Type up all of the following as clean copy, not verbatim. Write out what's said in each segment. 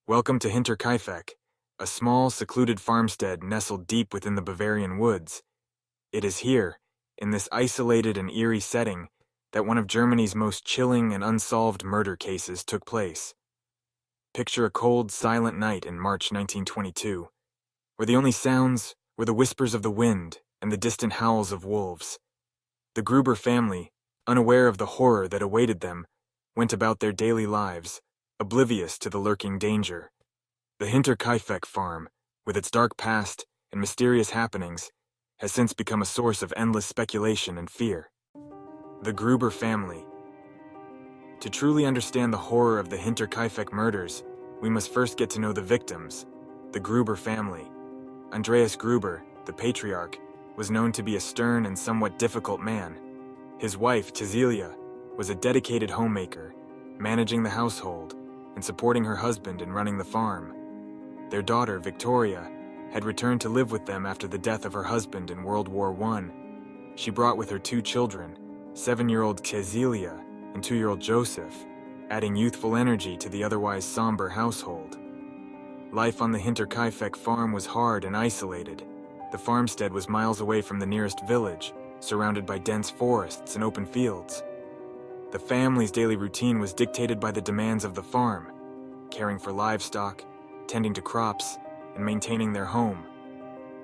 Welcome to Hinterkaifeck, a small, secluded farmstead nestled deep within the Bavarian woods. It is here, in this isolated and eerie setting, that one of Germany's most chilling and unsolved murder cases took place. Picture a cold, silent night in March 1922, where the only sounds were the whispers of the wind and the distant howls of wolves. The Gruber family, unaware of the horror that awaited them, went about their daily lives, oblivious to the lurking danger. The Hinterkaifeck farm, with its dark past and mysterious happenings, has since become a source of endless speculation and fear. The Gruber family. To truly understand the horror of the Hinterkaifeck murders, we must first get to know the victims, the Gruber family. Andreas Gruber, the patriarch, was known to be a stern and somewhat difficult man. His wife, Cecilia, was a dedicated homemaker, managing the household and supporting her husband in running the farm. Their daughter, Victoria, had returned to live with them after the death of her husband in World War I. She brought with her two children, 7-year-old Cecilia and 2-year-old Joseph, adding youthful energy to the otherwise somber household. Life on the Hinterkaifeck farm was hard and isolated. The farmstead was miles away from the nearest village, surrounded by dense forests and open fields. The family's daily routine was dictated by the demands of the farm, caring for livestock, tending to crops, and maintaining their home.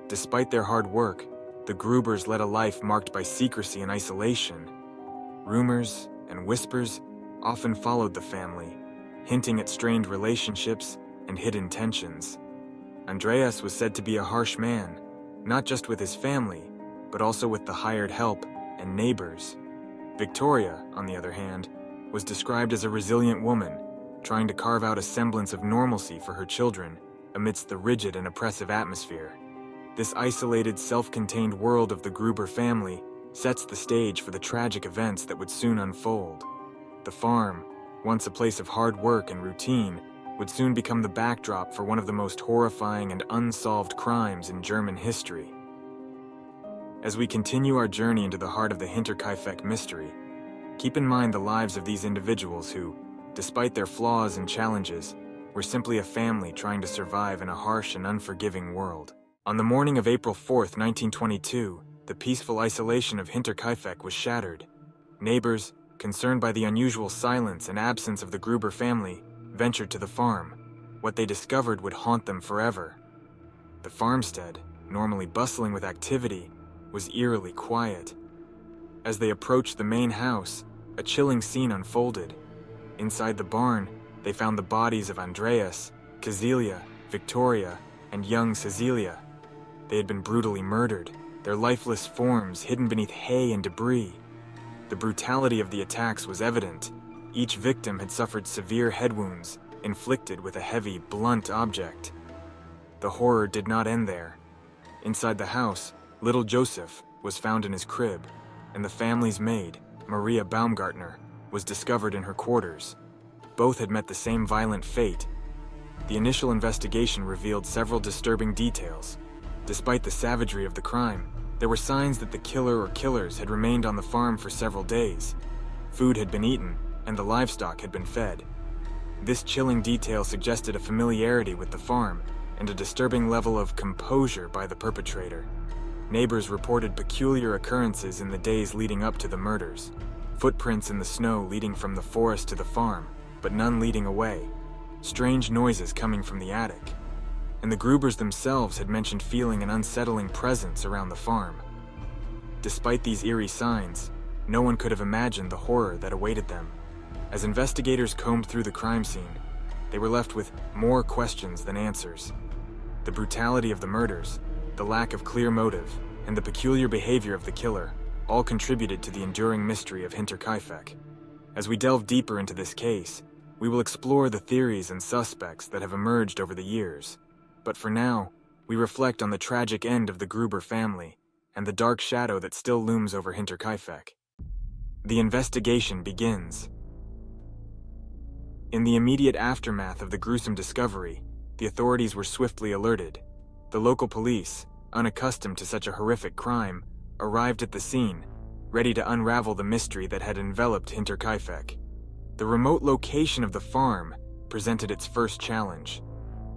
Despite their hard work, the Grubers led a life marked by secrecy and isolation. Rumors and whispers often followed the family, hinting at strained relationships and hidden tensions. Andreas was said to be a harsh man, not just with his family, but also with the hired help and neighbors. Victoria, on the other hand, was described as a resilient woman, trying to carve out a semblance of normalcy for her children amidst the rigid and oppressive atmosphere. This isolated, self-contained world of the Gruber family sets the stage for the tragic events that would soon unfold. The farm, once a place of hard work and routine, would soon become the backdrop for one of the most horrifying and unsolved crimes in German history. As we continue our journey into the heart of the Hinterkaifeck mystery, keep in mind the lives of these individuals who, despite their flaws and challenges, were simply a family trying to survive in a harsh and unforgiving world. On the morning of April 4th, 1922, the peaceful isolation of Hinterkaifeck was shattered. Neighbors, concerned by the unusual silence and absence of the Gruber family, ventured to the farm. What they discovered would haunt them forever. The farmstead, normally bustling with activity, was eerily quiet. As they approached the main house, a chilling scene unfolded. Inside the barn, they found the bodies of Andreas, Cecilia, Victoria, and young Cecilia. They had been brutally murdered, their lifeless forms hidden beneath hay and debris. The brutality of the attacks was evident. Each victim had suffered severe head wounds, inflicted with a heavy, blunt object. The horror did not end there. Inside the house, little Joseph was found in his crib, and the family's maid, Maria Baumgartner, was discovered in her quarters. Both had met the same violent fate. The initial investigation revealed several disturbing details. Despite the savagery of the crime, there were signs that the killer or killers had remained on the farm for several days. Food had been eaten, and the livestock had been fed. This chilling detail suggested a familiarity with the farm and a disturbing level of composure by the perpetrator. Neighbors reported peculiar occurrences in the days leading up to the murders. Footprints in the snow leading from the forest to the farm, but none leading away. Strange noises coming from the attic. And the Grubers themselves had mentioned feeling an unsettling presence around the farm. Despite these eerie signs, no one could have imagined the horror that awaited them. As investigators combed through the crime scene, they were left with more questions than answers. The brutality of the murders, the lack of clear motive, and the peculiar behavior of the killer all contributed to the enduring mystery of Hinterkaifeck. As we delve deeper into this case, we will explore the theories and suspects that have emerged over the years. But for now, we reflect on the tragic end of the Gruber family and the dark shadow that still looms over Hinterkaifeck. The investigation begins. In the immediate aftermath of the gruesome discovery, the authorities were swiftly alerted. The local police, unaccustomed to such a horrific crime, arrived at the scene, ready to unravel the mystery that had enveloped Hinterkaifeck. The remote location of the farm presented its first challenge.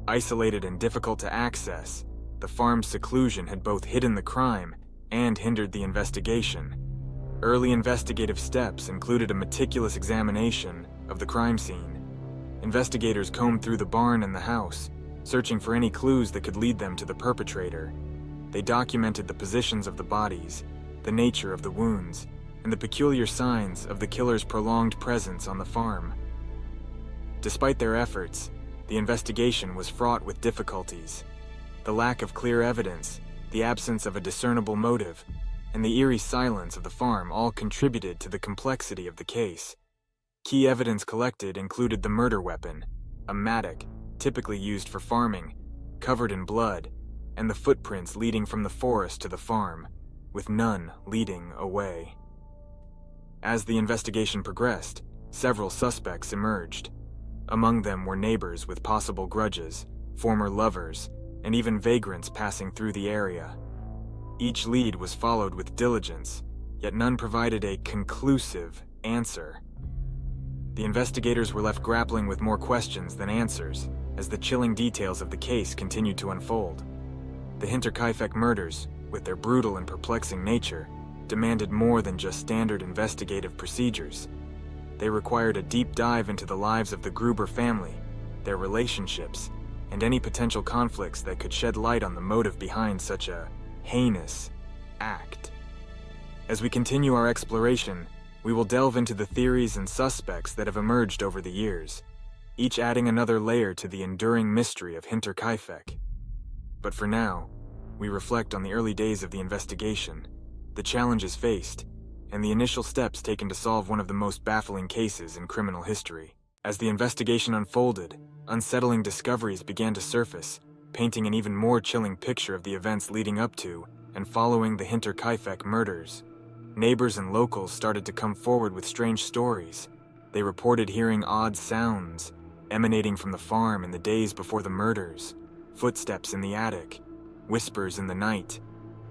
Isolated and difficult to access, the farm's seclusion had both hidden the crime and hindered the investigation. Early investigative steps included a meticulous examination of the crime scene. Investigators combed through the barn and the house, searching for any clues that could lead them to the perpetrator. They documented the positions of the bodies, the nature of the wounds, and the peculiar signs of the killer's prolonged presence on the farm. Despite their efforts, the investigation was fraught with difficulties. The lack of clear evidence, the absence of a discernible motive, and the eerie silence of the farm all contributed to the complexity of the case. Key evidence collected included the murder weapon, a mattock, typically used for farming, covered in blood, and the footprints leading from the forest to the farm, with none leading away. As the investigation progressed, several suspects emerged. Among them were neighbors with possible grudges, former lovers, and even vagrants passing through the area. Each lead was followed with diligence, yet none provided a conclusive answer. The investigators were left grappling with more questions than answers as the chilling details of the case continued to unfold. The Hinterkaifeck murders, with their brutal and perplexing nature, demanded more than just standard investigative procedures. They required a deep dive into the lives of the Gruber family, their relationships, and any potential conflicts that could shed light on the motive behind such a heinous act. As we continue our exploration, we will delve into the theories and suspects that have emerged over the years, each adding another layer to the enduring mystery of Hinterkaifeck. But for now, we reflect on the early days of the investigation, the challenges faced, and the initial steps taken to solve one of the most baffling cases in criminal history. As the investigation unfolded, unsettling discoveries began to surface, painting an even more chilling picture of the events leading up to and following the Hinterkaifeck murders. Neighbors and locals started to come forward with strange stories. They reported hearing odd sounds emanating from the farm in the days before the murders, footsteps in the attic, whispers in the night,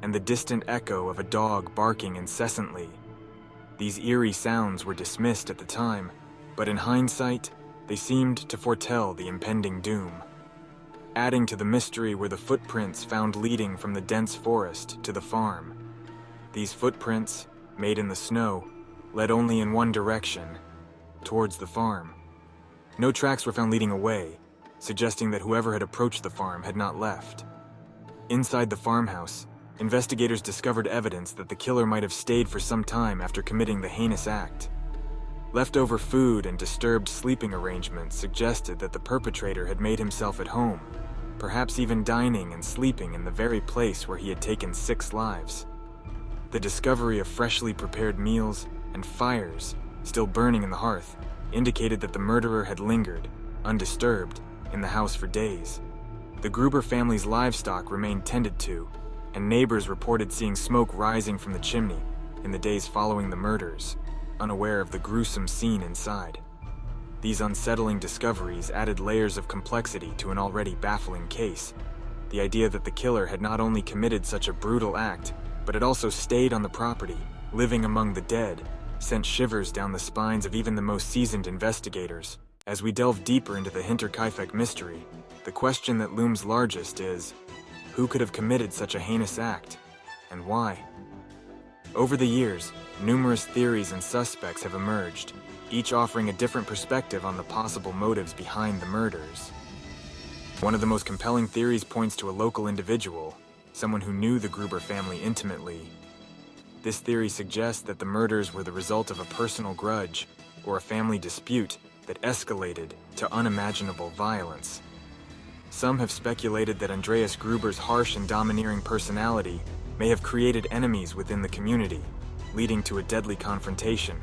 and the distant echo of a dog barking incessantly. These eerie sounds were dismissed at the time, but in hindsight, they seemed to foretell the impending doom. Adding to the mystery were the footprints found leading from the dense forest to the farm. These footprints, made in the snow, led only in one direction, towards the farm. No tracks were found leading away, suggesting that whoever had approached the farm had not left. Inside the farmhouse, investigators discovered evidence that the killer might have stayed for some time after committing the heinous act. Leftover food and disturbed sleeping arrangements suggested that the perpetrator had made himself at home, perhaps even dining and sleeping in the very place where he had taken 6 lives. The discovery of freshly prepared meals and fires still burning in the hearth indicated that the murderer had lingered, undisturbed, in the house for days. The Gruber family's livestock remained tended to, and neighbors reported seeing smoke rising from the chimney in the days following the murders, unaware of the gruesome scene inside. These unsettling discoveries added layers of complexity to an already baffling case. The idea that the killer had not only committed such a brutal act, but had also stayed on the property, living among the dead, sent shivers down the spines of even the most seasoned investigators. As we delve deeper into the Hinterkaifeck mystery, the question that looms largest is, who could have committed such a heinous act, and why? Over the years, numerous theories and suspects have emerged, each offering a different perspective on the possible motives behind the murders. One of the most compelling theories points to a local individual, someone who knew the Gruber family intimately. This theory suggests that the murders were the result of a personal grudge or a family dispute that escalated to unimaginable violence. Some have speculated that Andreas Gruber's harsh and domineering personality may have created enemies within the community, leading to a deadly confrontation.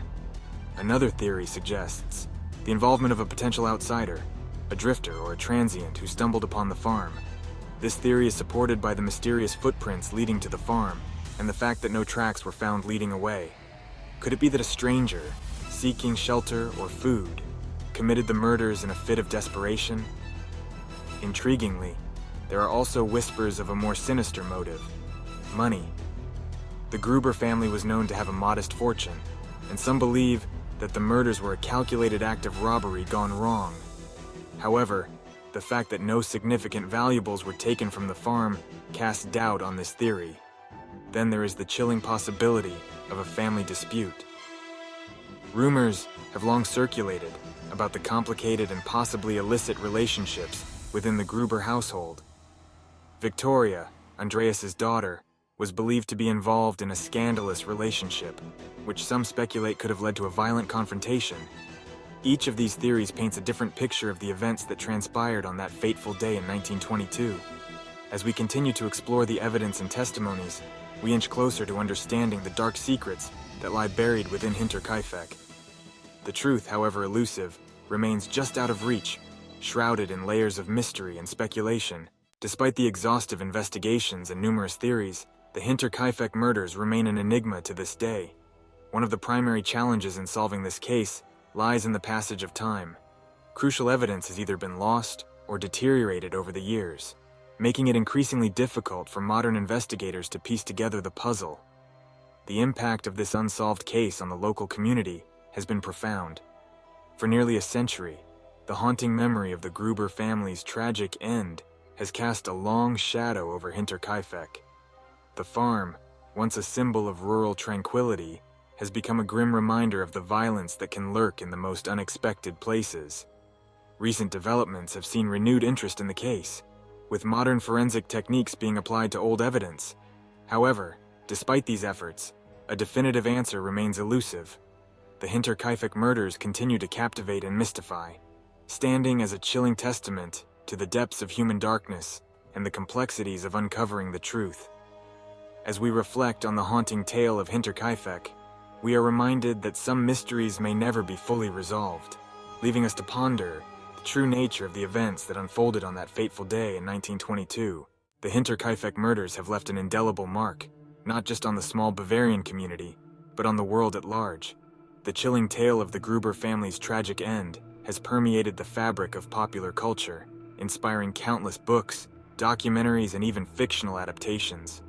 Another theory suggests the involvement of a potential outsider, a drifter or a transient who stumbled upon the farm. This theory is supported by the mysterious footprints leading to the farm and the fact that no tracks were found leading away. Could it be that a stranger, seeking shelter or food, committed the murders in a fit of desperation? Intriguingly, there are also whispers of a more sinister motive: money. The Gruber family was known to have a modest fortune, and some believe that the murders were a calculated act of robbery gone wrong. However, The fact that no significant valuables were taken from the farm casts doubt on this theory. Then there is the chilling possibility of a family dispute. Rumors have long circulated about the complicated and possibly illicit relationships within the Gruber household. Victoria, Andreas's daughter, was believed to be involved in a scandalous relationship, which some speculate could have led to a violent confrontation. Each of these theories paints a different picture of the events that transpired on that fateful day in 1922. As we continue to explore the evidence and testimonies, we inch closer to understanding the dark secrets that lie buried within Hinterkaifeck. The truth, however elusive, remains just out of reach, shrouded in layers of mystery and speculation. Despite the exhaustive investigations and numerous theories, the Hinterkaifeck murders remain an enigma to this day. One of the primary challenges in solving this case lies in the passage of time. Crucial evidence has either been lost or deteriorated over the years, making it increasingly difficult for modern investigators to piece together the puzzle. The impact of this unsolved case on the local community has been profound. For nearly a century, the haunting memory of the Gruber family's tragic end has cast a long shadow over Hinterkaifeck. The farm, once a symbol of rural tranquility, has become a grim reminder of the violence that can lurk in the most unexpected places. Recent developments have seen renewed interest in the case, with modern forensic techniques being applied to old evidence. However, despite these efforts, a definitive answer remains elusive. The Hinterkaifeck murders continue to captivate and mystify, standing as a chilling testament to the depths of human darkness and the complexities of uncovering the truth. As we reflect on the haunting tale of Hinterkaifeck, we are reminded that some mysteries may never be fully resolved, leaving us to ponder the true nature of the events that unfolded on that fateful day in 1922. The Hinterkaifeck murders have left an indelible mark, not just on the small Bavarian community, but on the world at large. The chilling tale of the Gruber family's tragic end has permeated the fabric of popular culture, inspiring countless books, documentaries, and even fictional adaptations.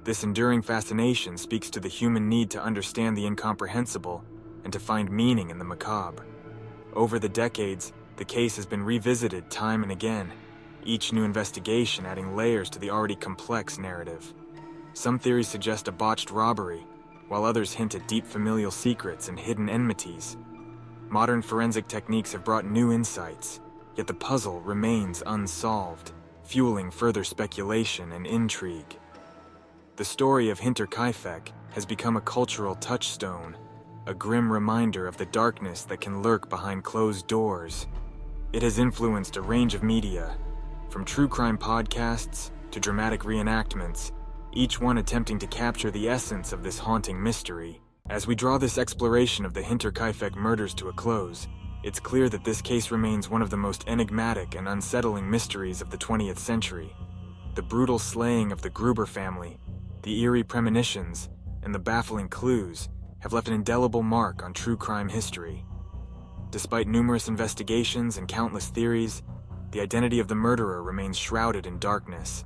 This enduring fascination speaks to the human need to understand the incomprehensible and to find meaning in the macabre. Over the decades, the case has been revisited time and again, each new investigation adding layers to the already complex narrative. Some theories suggest a botched robbery, while others hint at deep familial secrets and hidden enmities. Modern forensic techniques have brought new insights, yet the puzzle remains unsolved, fueling further speculation and intrigue. The story of Hinterkaifeck has become a cultural touchstone, a grim reminder of the darkness that can lurk behind closed doors. It has influenced a range of media, from true crime podcasts to dramatic reenactments, each one attempting to capture the essence of this haunting mystery. As we draw this exploration of the Hinterkaifeck murders to a close, it's clear that this case remains one of the most enigmatic and unsettling mysteries of the 20th century. The brutal slaying of the Gruber family, the eerie premonitions, and the baffling clues have left an indelible mark on true crime history. Despite numerous investigations and countless theories, the identity of the murderer remains shrouded in darkness.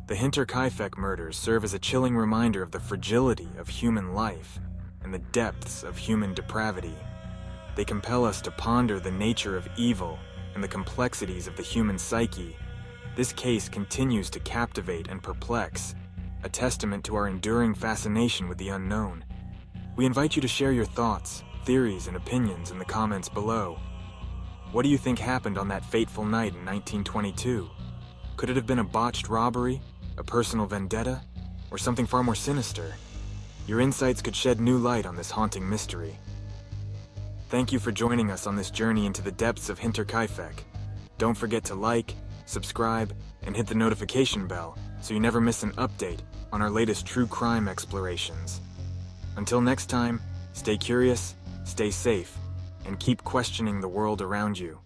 The Hinterkaifeck murders serve as a chilling reminder of the fragility of human life and the depths of human depravity. They compel us to ponder the nature of evil and the complexities of the human psyche. This case continues to captivate and perplex, a testament to our enduring fascination with the unknown. We invite you to share your thoughts, theories, and opinions in the comments below. What do you think happened on that fateful night in 1922? Could it have been a botched robbery, a personal vendetta, or something far more sinister? Your insights could shed new light on this haunting mystery. Thank you for joining us on this journey into the depths of Hinterkaifeck. Don't forget to like, subscribe, and hit the notification bell so you never miss an update on our latest true crime explorations. Until next time, stay curious, stay safe, and keep questioning the world around you.